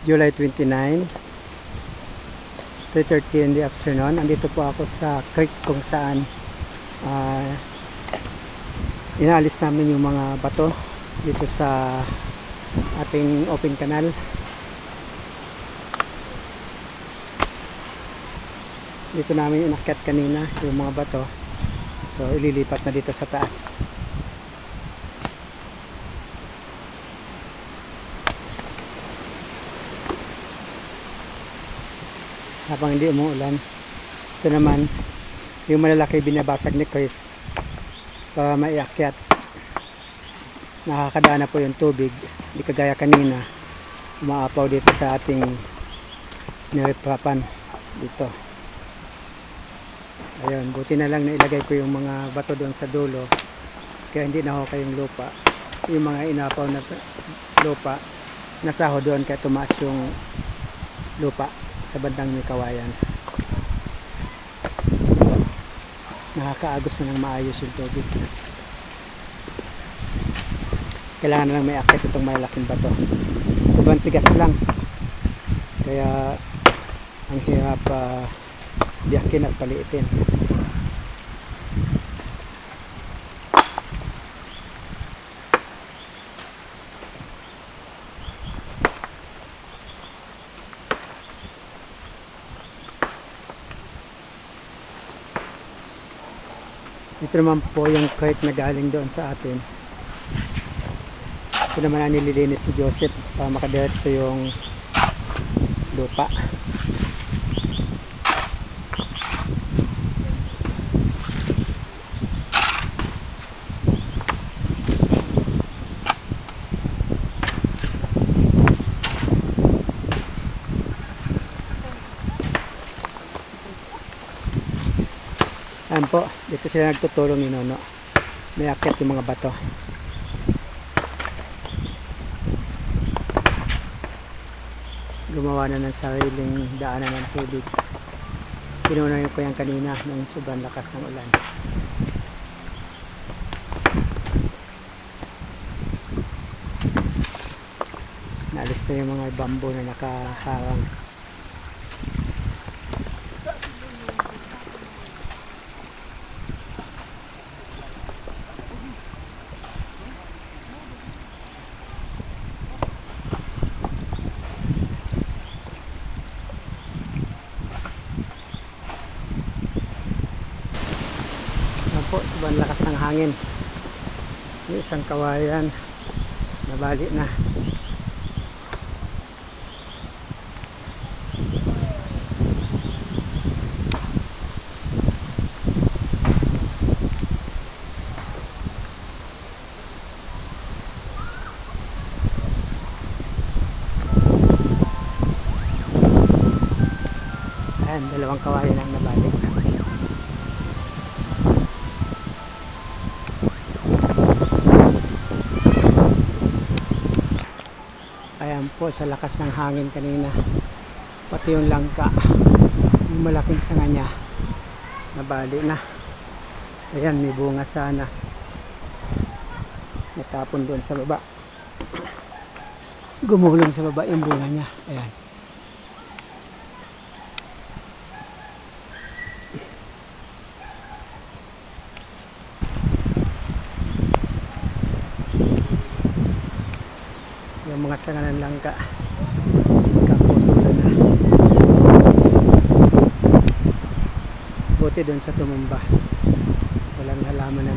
July 29, 3:30 in the afternoon. Andito po ako sa creek kung saan inaalis namin yung mga bato dito sa ating open canal. Dito namin inakyat kanina yung mga bato, so ililipat na dito sa taas. Habang hindi umuulan, ito naman yung malalaki binabasag ni Chris para maiakyat. Nakakadaan na po yung tubig, hindi kagaya kanina umaapaw dito sa ating niriprapan dito. Ayun, buti na lang nailagay ko yung mga bato doon sa dulo, kaya hindi nahoka yung lupa. Yung mga inapaw na lupa nasaho doon, kaya tumaas yung lupa sa bandang may kawayan. Nakakaagos na ng maayos yung tubig. Kailangan na lang may akit itong malalaking bato. Sobrang tigas lang, kaya ang hirap biyakin at paliitin. Ito naman po yung creek na galing doon sa atin. Ito naman ang nililinis si Joseph para makadiretso yung lupa. Ayan po, dito sila nagtutulong ni Nono. May akyat yung mga bato. Gumawa na ng sariling daanan ng tubig. Pinunayan ko yan kanina nung sobrang lakas ng ulan. Naalis na yung mga bamboo na nakaharang. Po, sobrang lakas ng hangin. Yung isang kawayan nabali na. Ayan, dalawang kawayan ang nabali. Ayan po, sa lakas ng hangin kanina, pati yung langka, yung malaking sanga niya nabali na. Ayan, may bunga sana, natapon doon sa baba, gumulong sa baba yung bunga niya. Ayan, yung mga sanga ng langka kaputulo na. Buti doon sa tumumba, walang halaman na